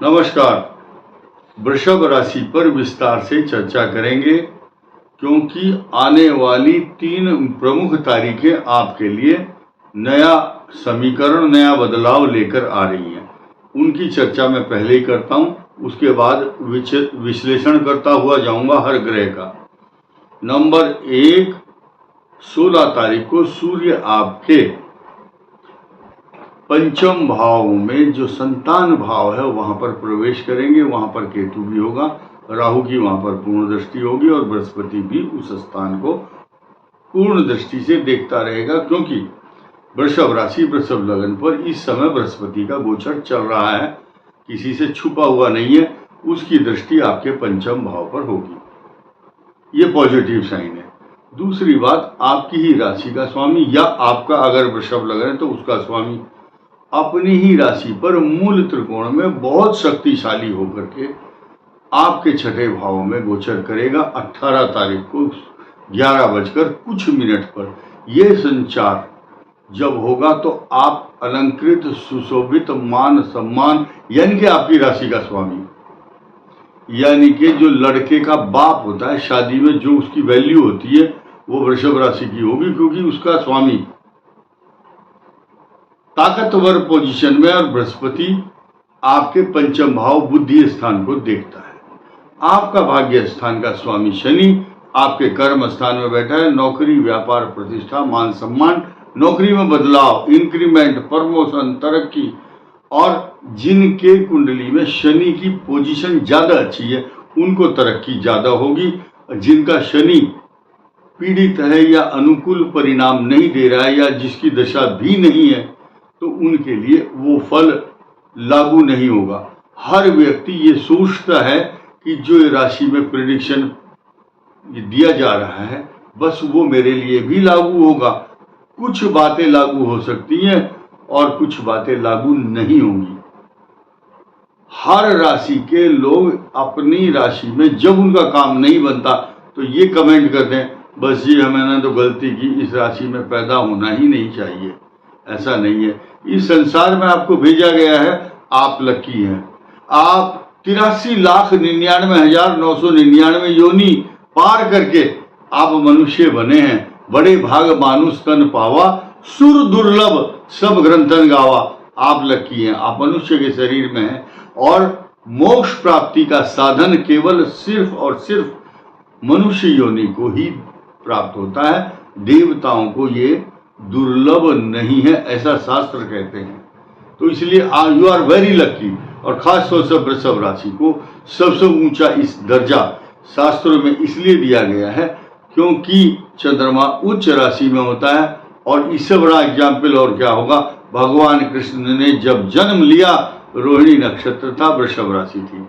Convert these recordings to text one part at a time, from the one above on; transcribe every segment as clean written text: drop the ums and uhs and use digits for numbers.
नमस्कार। वृषभ राशि पर विस्तार से चर्चा करेंगे क्योंकि आने वाली 3 प्रमुख तारीखें आपके लिए नया समीकरण, नया बदलाव लेकर आ रही हैं। उनकी चर्चा मैं पहले ही करता हूं, उसके बाद विश्लेषण करता हुआ जाऊंगा हर ग्रह का। नंबर 1, 16 तारीख को सूर्य आपके पंचम भाव में जो संतान भाव है वहां पर प्रवेश करेंगे। वहां पर केतु भी होगा, राहु की वहां पर पूर्ण दृष्टि होगी और बृहस्पति भी उस स्थान को पूर्ण दृष्टि से देखता रहेगा, क्योंकि वृषभ राशि वृषभ लगन पर इस समय बृहस्पति का गोचर चल रहा है, किसी से छुपा हुआ नहीं है। उसकी दृष्टि आपके पंचम भाव पर होगी, ये पॉजिटिव साइन है। दूसरी बात, आपकी ही राशि का स्वामी या आपका अगर वृषभ लगन है तो उसका स्वामी अपनी ही राशि पर मूल त्रिकोण में बहुत शक्तिशाली होकर के आपके छठे भाव में गोचर करेगा 18 तारीख को 11:00 पर। यह संचार जब होगा तो आप अलंकृत, सुशोभित, मान सम्मान, यानी कि आपकी राशि का स्वामी, यानी कि जो लड़के का बाप होता है शादी में, जो उसकी वैल्यू होती है वो वृषभ राशि की होगी, क्योंकि उसका स्वामी ताकतवर पोजीशन में और बृहस्पति आपके पंचम भाव बुद्धि स्थान को देखता है। आपका भाग्य स्थान का स्वामी शनि आपके कर्म स्थान में बैठा है। नौकरी, व्यापार, प्रतिष्ठा, मान सम्मान, नौकरी में बदलाव, इंक्रीमेंट, प्रमोशन, तरक्की, और जिनके कुंडली में शनि की पोजीशन ज्यादा अच्छी है उनको तरक्की ज्यादा होगी। जिनका शनि पीड़ित है या अनुकूल परिणाम नहीं दे रहा है या जिसकी दशा भी नहीं है तो उनके लिए वो फल लागू नहीं होगा। हर व्यक्ति ये सोचता है कि जो राशि में प्रेडिक्शन दिया जा रहा है बस वो मेरे लिए भी लागू होगा। कुछ बातें लागू हो सकती हैं और कुछ बातें लागू नहीं होंगी। हर राशि के लोग अपनी राशि में जब उनका काम नहीं बनता तो ये कमेंट करते हैं, बस ये मैंने तो गलती की, इस राशि में पैदा होना ही नहीं चाहिए। ऐसा नहीं है। इस संसार में आपको भेजा गया है, आप लकी हैं। आप 83,99,999 योनि पार करके आप मनुष्य बने हैं। बड़े भाग मानुष तन पावा, सुर दुर्लभ सब ग्रंथन गावा। आप लकी हैं, आप मनुष्य के शरीर में हैं और मोक्ष प्राप्ति का साधन केवल सिर्फ और सिर्फ मनुष्य योनि को ही प्राप्त होता है। देवताओं को ये दुर्लभ नहीं है, ऐसा शास्त्र कहते हैं। तो इसलिए यू आर वेरी लकी। और खास तौर से वृषभ राशि को सबसे ऊंचा इस दर्जा शास्त्रों में इसलिए दिया गया है क्योंकि चंद्रमा उच्च राशि में होता है। और इससे बड़ा एग्जाम्पल और क्या होगा, भगवान कृष्ण ने जब जन्म लिया रोहिणी नक्षत्र था, वृषभ राशि थी।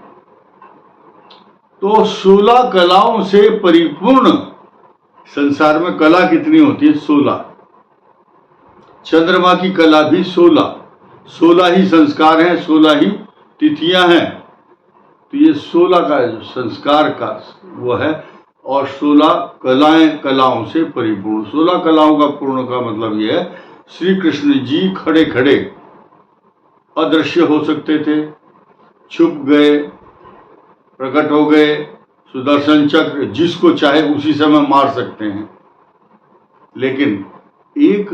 तो 16 कलाओं से परिपूर्ण संसार में कला कितनी होती है? 16। चंद्रमा की कला भी 16 ही संस्कार हैं, 16 ही तिथियां हैं। तो ये 16 का संस्कार का वो है और 16 कलाओं से परिपूर्ण। 16 कलाओं का पूर्ण का मतलब ये है, श्री कृष्ण जी खड़े खड़े अदृश्य हो सकते थे, छुप गए, प्रकट हो गए, सुदर्शन चक्र जिसको चाहे उसी समय मार सकते हैं। लेकिन एक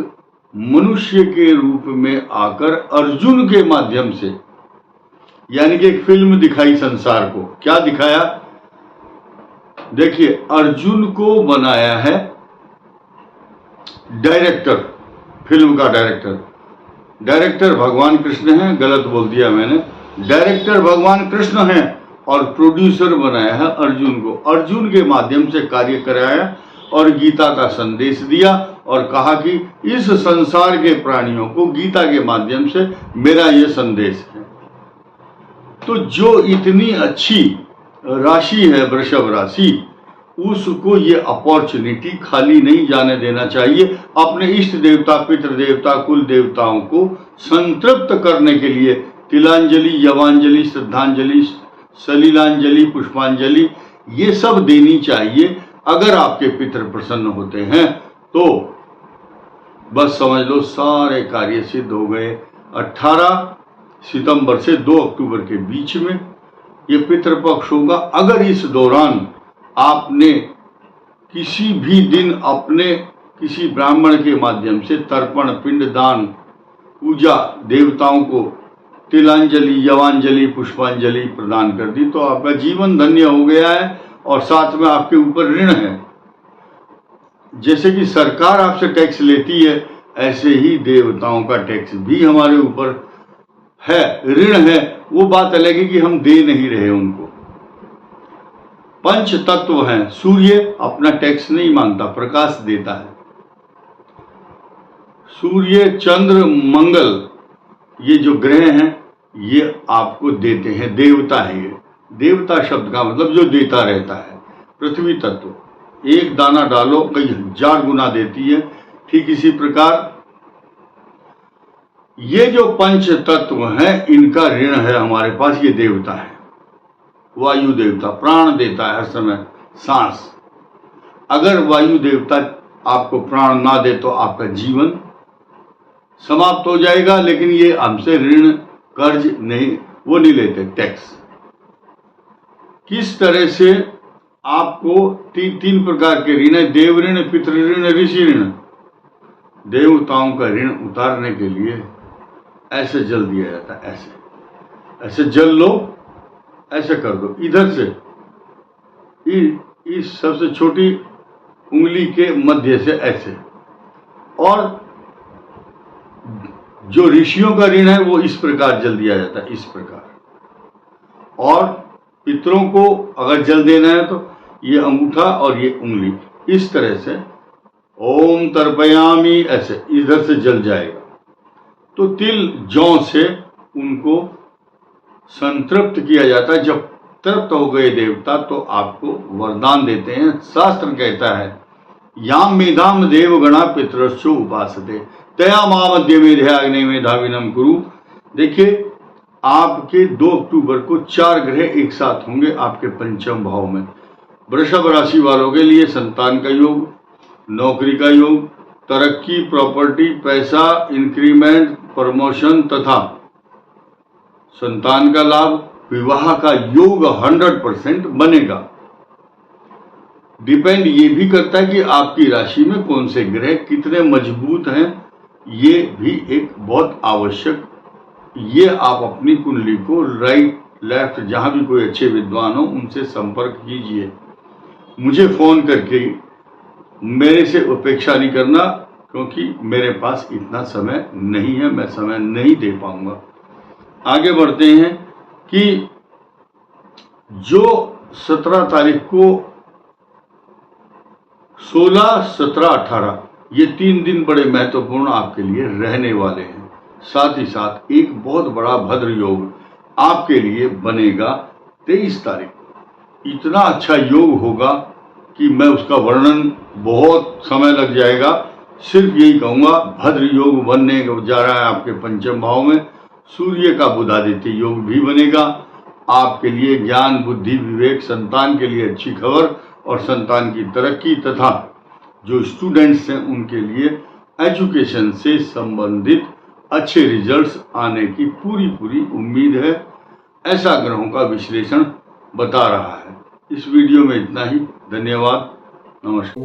मनुष्य के रूप में आकर अर्जुन के माध्यम से, यानी कि एक फिल्म दिखाई संसार को। क्या दिखाया? देखिए, अर्जुन को बनाया है डायरेक्टर, फिल्म का डायरेक्टर भगवान कृष्ण हैं। गलत बोल दिया मैंने, डायरेक्टर भगवान कृष्ण हैं और प्रोड्यूसर बनाया है अर्जुन को। अर्जुन के माध्यम से कार्य कराया और गीता का संदेश दिया और कहा कि इस संसार के प्राणियों को गीता के माध्यम से मेरा यह संदेश है। तो जो इतनी अच्छी राशि है वृषभ राशि, उसको ये अपॉर्चुनिटी खाली नहीं जाने देना चाहिए। अपने इष्ट देवता, पितृ देवता, कुल देवताओं को संतृप्त करने के लिए तिलांजलि, यवांजलि, श्रद्धांजलि, सलीलांजलि, पुष्पांजलि ये सब देनी चाहिए। अगर आपके पितृ प्रसन्न होते हैं तो बस समझ लो सारे कार्य सिद्ध हो गए। 18 सितंबर से 2 अक्टूबर के बीच में ये पितृपक्ष होगा। अगर इस दौरान आपने किसी भी दिन अपने किसी ब्राह्मण के माध्यम से तर्पण, पिंड दान, पूजा, देवताओं को तिलांजलि, यवांजलि, पुष्पांजलि प्रदान कर दी तो आपका जीवन धन्य हो गया है और साथ में आपके ऊपर ऋण है। जैसे कि सरकार आपसे टैक्स लेती है, ऐसे ही देवताओं का टैक्स भी हमारे ऊपर है, ऋण है। वो बात अलग है कि हम दे नहीं रहे उनको। पंच तत्व हैं। सूर्य अपना टैक्स नहीं मांगता, प्रकाश देता है। सूर्य, चंद्र, मंगल, ये जो ग्रह हैं ये आपको देते हैं। देवता है ये। देवता शब्द का मतलब जो देता रहता है। पृथ्वी तत्व एक दाना डालो कई 1000 गुना देती है। ठीक इसी प्रकार ये जो पंच तत्व हैं इनका ऋण है हमारे पास। ये देवता है। वायु देवता प्राण देता है हर समय, सांस। अगर वायु देवता आपको प्राण ना दे तो आपका जीवन समाप्त हो जाएगा। लेकिन ये हमसे ऋण, कर्ज नहीं, वो नहीं लेते टैक्स। किस तरह से आपको तीन प्रकार के ऋण है। देव ऋण, पितृ ऋण, ऋषि ऋण। देवताओं का ऋण उतारने के लिए ऐसे जल दिया जाता है। ऐसे जल लो, ऐसे कर दो इधर से, इस सबसे छोटी उंगली के मध्य से ऐसे। और जो ऋषियों का ऋण है वो इस प्रकार जल दिया जाता है, इस प्रकार। और पितरों को अगर जल देना है तो ये अंगूठा और ये उंगली इस तरह से ओम तर्पयामी, ऐसे इधर से जल जाएगा। तो तिल, जौ से उनको संतृप्त किया जाता है। जब तृप्त हो गए देवता तो आपको वरदान देते हैं। शास्त्र कहता है याम मेधाम देवगणा पितरश्चो उपासते तया मध्य मेधाग्नि मेधाविनम कुरु। देखिए आपके 2 अक्टूबर को 4 ग्रह एक साथ होंगे आपके पंचम भाव में। वृषभ राशि वालों के लिए संतान का योग, नौकरी का योग, तरक्की, प्रॉपर्टी, पैसा, इंक्रीमेंट, प्रमोशन तथा संतान का लाभ, विवाह का योग 100% बनेगा। डिपेंड ये भी करता है कि आपकी राशि में कौन से ग्रह कितने मजबूत हैं। ये भी एक बहुत आवश्यक, ये आप अपनी कुंडली को राइट लेफ्ट जहां भी कोई अच्छे विद्वान हो उनसे संपर्क कीजिए। मुझे फोन करके मेरे से अपेक्षा नहीं करना, क्योंकि मेरे पास इतना समय नहीं है, मैं समय नहीं दे पाऊंगा। आगे बढ़ते हैं कि जो 17 तारीख को 16, 17, 18 ये 3 दिन बड़े महत्वपूर्ण आपके लिए रहने वाले हैं। साथ ही साथ एक बहुत बड़ा भद्र योग आपके लिए बनेगा 23 तारीख को। इतना अच्छा योग होगा कि मैं उसका वर्णन, बहुत समय लग जाएगा। सिर्फ यही कहूंगा भद्र योग बनने जा रहा है आपके पंचम भाव में। सूर्य का बुधादित्य योग भी बनेगा आपके लिए। ज्ञान, बुद्धि, विवेक, संतान के लिए अच्छी खबर और संतान की तरक्की तथा जो स्टूडेंट्स हैं उनके लिए एजुकेशन से संबंधित अच्छे रिजल्ट्स आने की पूरी उम्मीद है। ऐसा ग्रहों का विश्लेषण बता रहा है। इस वीडियो में इतना ही। धन्यवाद। नमस्कार।